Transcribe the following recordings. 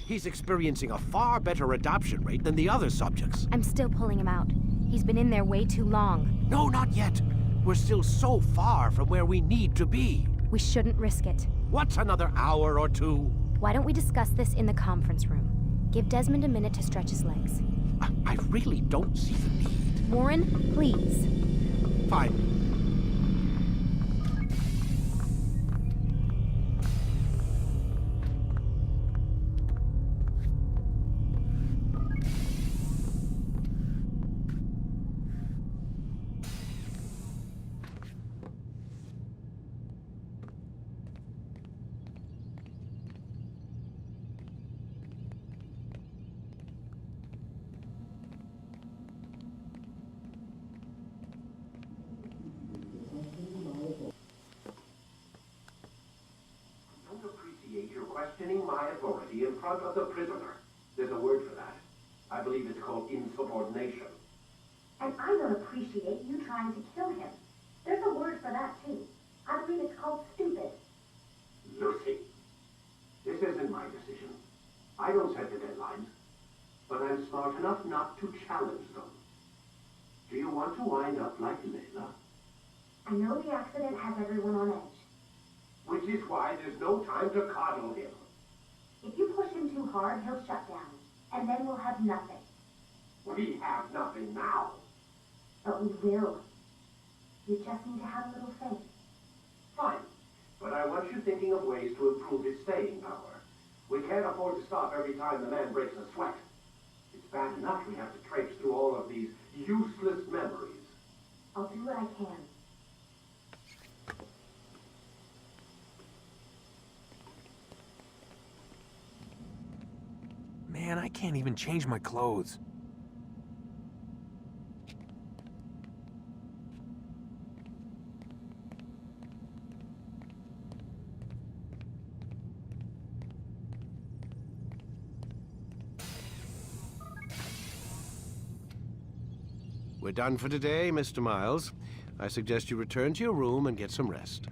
He's experiencing a far better adoption rate than the other subjects. I'm still pulling him out. He's been in there way too long. No, not yet. We're still so far from where we need to be. We shouldn't risk it. What's another hour or two? Why don't we discuss this in the conference room? Give Desmond a minute to stretch his legs. I really don't see the need. Warren, please. Fine. Questioning my authority in front of the prisoner. There's a word for that. I believe it's called insubordination. And I don't appreciate you trying to kill him. There's a word for that, too. I believe it's called stupid. Lucy, this isn't my decision. I don't set the deadlines. But I'm smart enough not to challenge them. Do you want to wind up like Layla? I know the accident has everyone on edge. Which is why there's no time to coddle him. If you push him too hard, he'll shut down. And then we'll have nothing. We have nothing now. But we will. You just need to have a little faith. Fine. But I want you thinking of ways to improve his staying power. We can't afford to stop every time the man breaks a sweat. It's bad enough we have to traipse through all of these useless memories. I'll do what I can. Man, I can't even change my clothes. We're done for today, Mr. Miles. I suggest you return to your room and get some rest.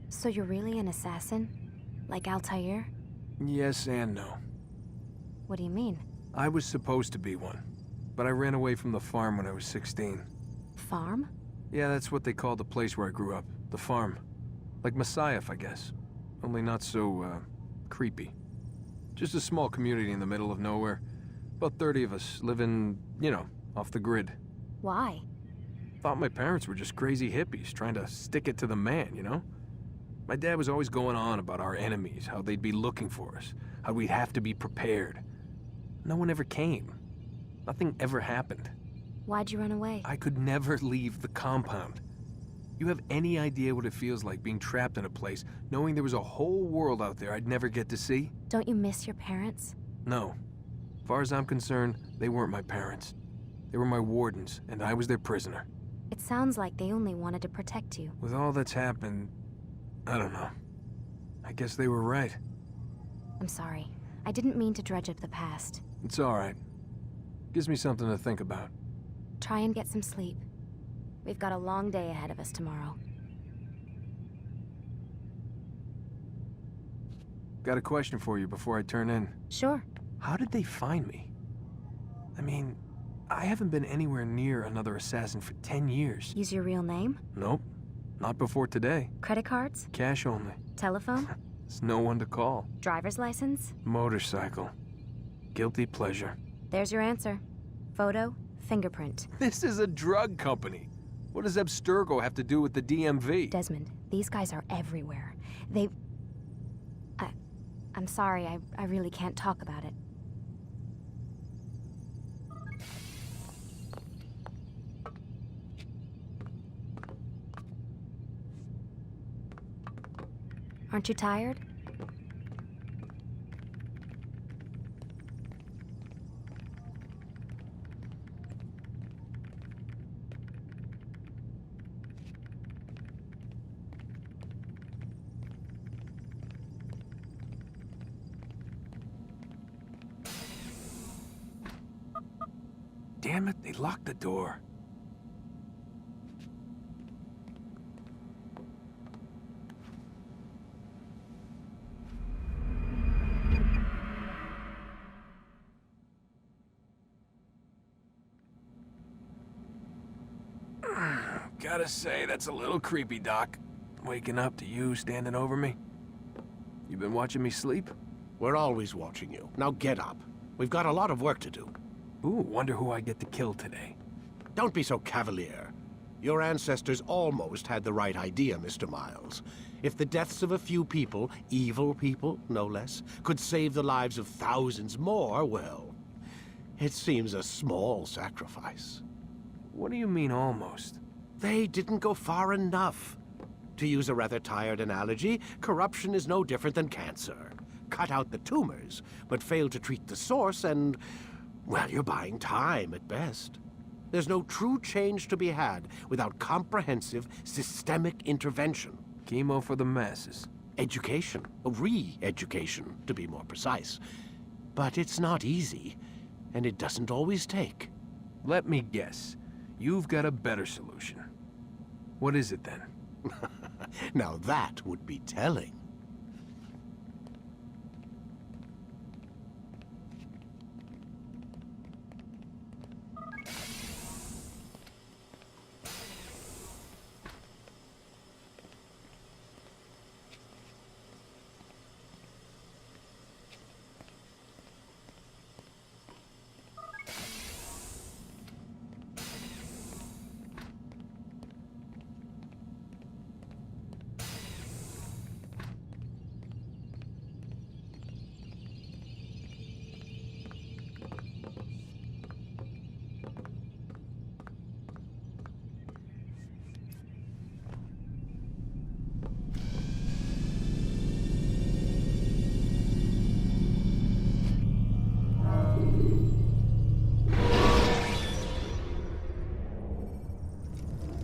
So you're really an assassin? Like Altair? Yes and no. What do you mean? I was supposed to be one, but I ran away from the farm when I was 16. Farm? Yeah, that's what they called the place where I grew up. The farm. Like Messiah, I guess. Only not so, creepy. Just a small community in the middle of nowhere. About 30 of us living, you know, off the grid. Why? Thought my parents were just crazy hippies trying to stick it to the man, you know? My dad was always going on about our enemies, how they'd be looking for us, how we'd have to be prepared. No one ever came. Nothing ever happened. Why'd you run away? I could never leave the compound. You have any idea what it feels like being trapped in a place, knowing there was a whole world out there I'd never get to see? Don't you miss your parents? No. As far as I'm concerned, they weren't my parents. They were my wardens, and I was their prisoner. It sounds like they only wanted to protect you. With all that's happened, I don't know. I guess they were right. I'm sorry. I didn't mean to dredge up the past. It's all right. Gives me something to think about. Try and get some sleep. We've got a long day ahead of us tomorrow. Got a question for you before I turn in. Sure. How did they find me? I mean, I haven't been anywhere near another assassin for 10 years. Use your real name? Nope. Not before today. Credit cards? Cash only. Telephone? There's no one to call. Driver's license? Motorcycle. Guilty pleasure. There's your answer. Photo, fingerprint. This is a drug company. What does abstergo have to do with the DMV? Desmond, these guys are everywhere. They've... I'm sorry, I really can't talk about it. Aren't you tired? Damn it, they locked the door. Gotta say, that's a little creepy, Doc. Waking up to you standing over me. You been watching me sleep? We're always watching you. Now get up. We've got a lot of work to do. Ooh, wonder who I get to kill today. Don't be so cavalier. Your ancestors almost had the right idea, Mr. Miles. If the deaths of a few people, evil people, no less, could save the lives of thousands more, well, it seems a small sacrifice. What do you mean, almost? They didn't go far enough. To use a rather tired analogy, corruption is no different than cancer. Cut out the tumors, but fail to treat the source and, well, you're buying time at best. There's no true change to be had without comprehensive, systemic intervention. Chemo for the masses. Education, re-education, to be more precise. But it's not easy, and it doesn't always take. Let me guess. You've got a better solution. What is it, then? Now that would be telling.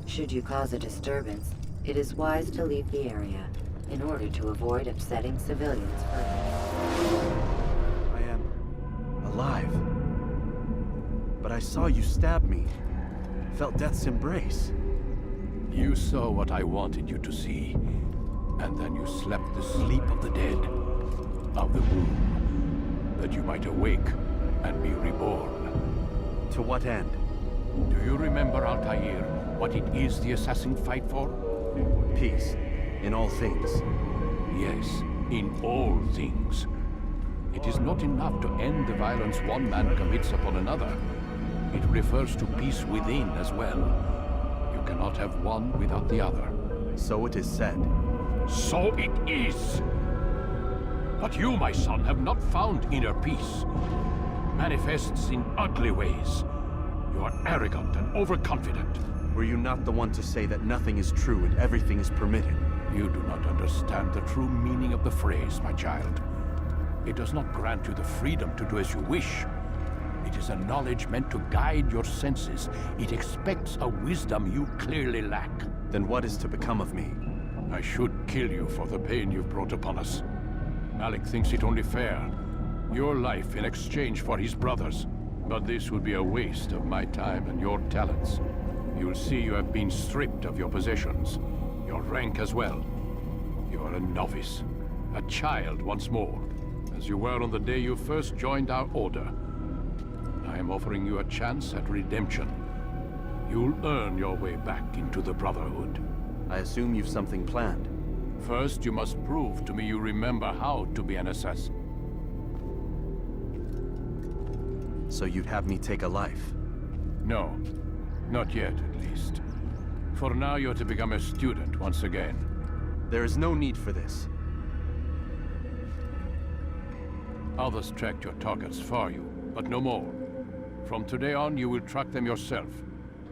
Should you cause a disturbance, it is wise to leave the area in order to avoid upsetting civilians further. I am alive. But I saw you stab me. Felt death's embrace. You saw what I wanted you to see, and then you slept the sleep of the dead, of the womb, that you might awake and be reborn. To what end? Do you remember, Altair, what it is the assassins fight for? Peace. In all things. Yes, in all things. It is not enough to end the violence one man commits upon another. It refers to peace within as well. You cannot have one without the other. So it is said. So it is! But you, my son, have not found inner peace. It manifests in ugly ways. You are arrogant and overconfident. Were you not the one to say that nothing is true and everything is permitted? You do not understand the true meaning of the phrase, my child. It does not grant you the freedom to do as you wish. It is a knowledge meant to guide your senses. It expects a wisdom you clearly lack. Then what is to become of me? I should kill you for the pain you've brought upon us. Malik thinks it only fair. Your life in exchange for his brother's. But this would be a waste of my time and your talents. You'll see you have been stripped of your possessions, your rank as well. You are a novice, a child once more, as you were on the day you first joined our order. I am offering you a chance at redemption. You'll earn your way back into the Brotherhood. I assume you've something planned. First, you must prove to me you remember how to be an assassin. So you'd have me take a life? No. Not yet, at least. For now, you're to become a student once again. There is no need for this. Others tracked your targets for you, but no more. From today on, you will track them yourself.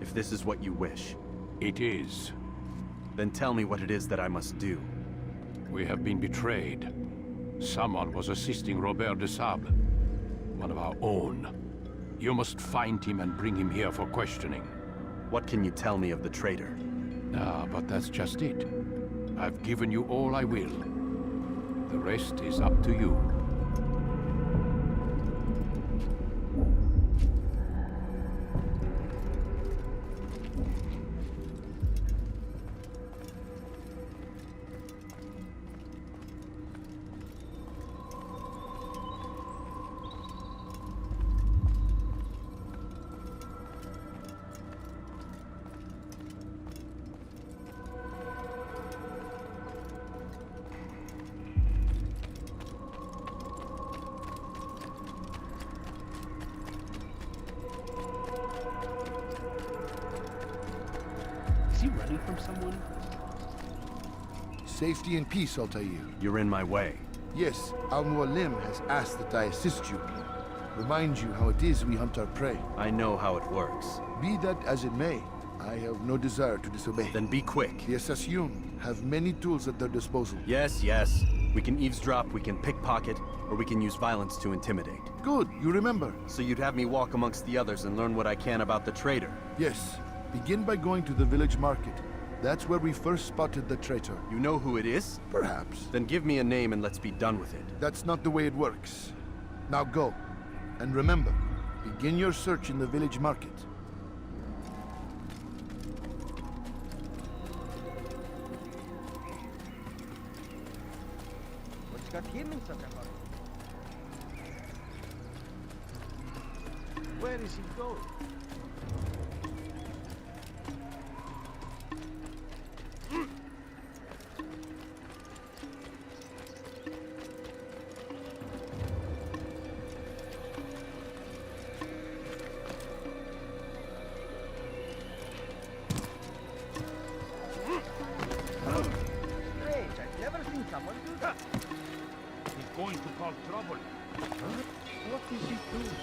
If this is what you wish. It is. Then tell me what it is that I must do. We have been betrayed. Someone was assisting Robert de Sable, one of our own. You must find him and bring him here for questioning. What can you tell me of the traitor? Ah, but that's just it. I've given you all I will. The rest is up to you. Is he running from someone? Safety and peace, Altair. You're in my way. Yes, Al-Mualim has asked that I assist you. Remind you how it is we hunt our prey. I know how it works. Be that as it may, I have no desire to disobey. Then be quick. The assassinations have many tools at their disposal. Yes, yes. We can eavesdrop, we can pickpocket, or we can use violence to intimidate. Good, you remember. So you'd have me walk amongst the others and learn what I can about the traitor? Yes. Begin by going to the village market. That's where we first spotted the traitor. You know who it is? Perhaps. Then give me a name and let's be done with it. That's not the way it works. Now go. And remember, begin your search in the village market. What's got him in such a hurry? Where is he going? Strange, I've never seen someone do that. He's going to cause trouble. What is he doing?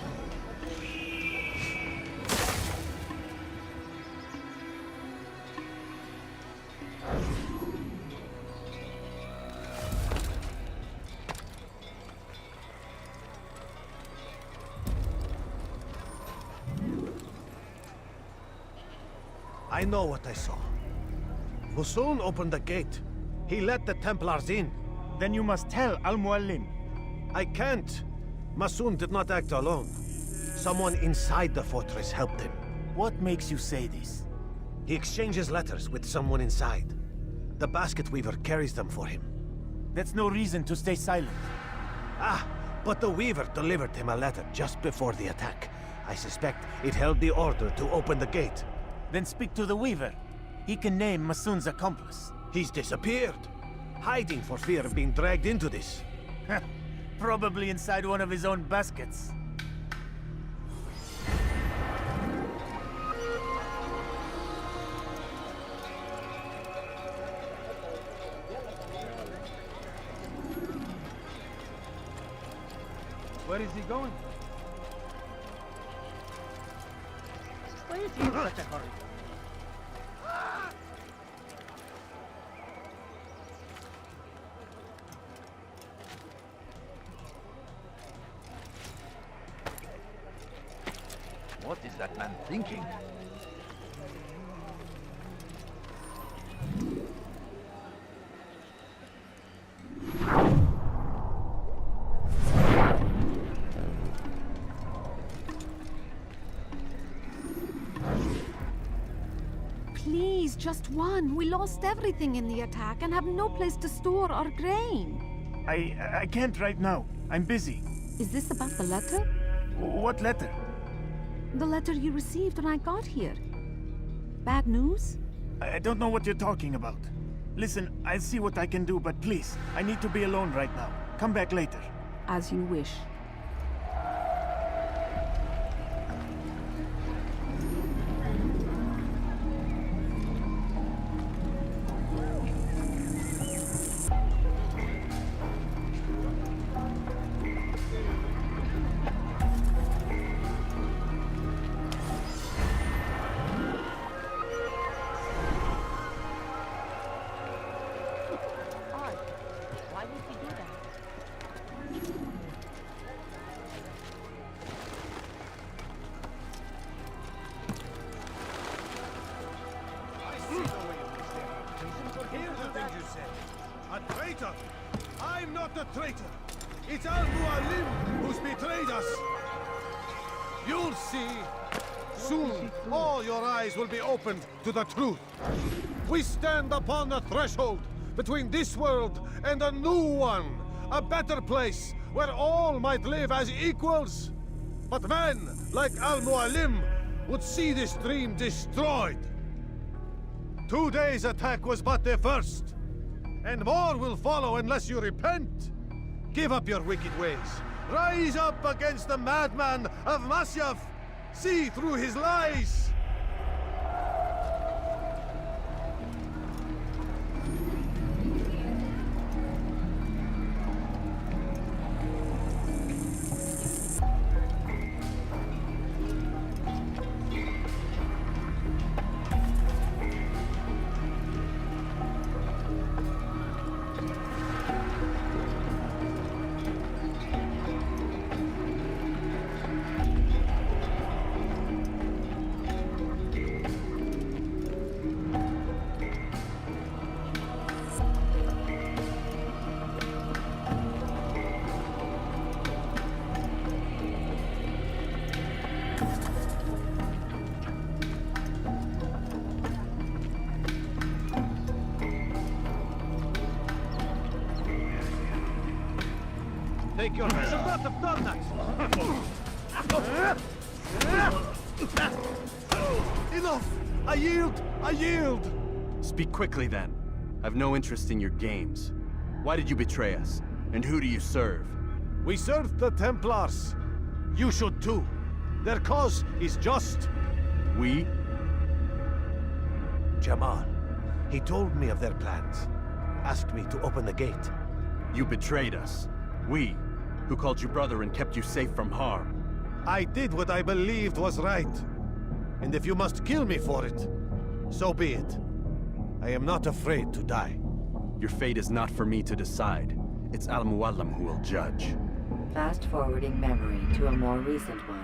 I know what I saw. Musoon opened the gate. He let the Templars in. Then you must tell Al-Mualim. I can't. Masoon did not act alone. Someone inside the fortress helped him. What makes you say this? He exchanges letters with someone inside. The basket weaver carries them for him. That's no reason to stay silent. Ah, but the weaver delivered him a letter just before the attack. I suspect it held the order to open the gate. Then speak to the Weaver. He can name Masoon's accomplice. He's disappeared, hiding for fear of being dragged into this. Probably inside one of his own baskets. Where is he going? Why is he in such a hurry? What is that man thinking? Please, just one. We lost everything in the attack and have no place to store our grain. I can't right now. I'm busy. Is this about the letter? What letter? The letter you received when I got here. Bad news? I don't know what you're talking about. Listen, I'll see what I can do, but please, I need to be alone right now. Come back later. As you wish. say? A traitor? I'm not a traitor. It's Al-Mualim who's betrayed us. You'll see. Soon, all your eyes will be opened to the truth. We stand upon the threshold between this world and a new one. A better place where all might live as equals. But men like Al-Mualim would see this dream destroyed. Today's attack was but the first. And more will follow unless you repent. Give up your wicked ways. Rise up against the madman of Masyaf. See through his lies. Take your hands. A lot of donuts. Enough! I yield! I yield! Speak quickly then. I've no interest in your games. Why did you betray us? And who do you serve? We serve the Templars. You should too. Their cause is just. We? Jamal. He told me of their plans. Asked me to open the gate. You betrayed us. We, who called you brother and kept you safe from harm. I did what I believed was right. And if you must kill me for it, so be it. I am not afraid to die. Your fate is not for me to decide. It's Al-Mualim who will judge. Fast-forwarding memory to a more recent one.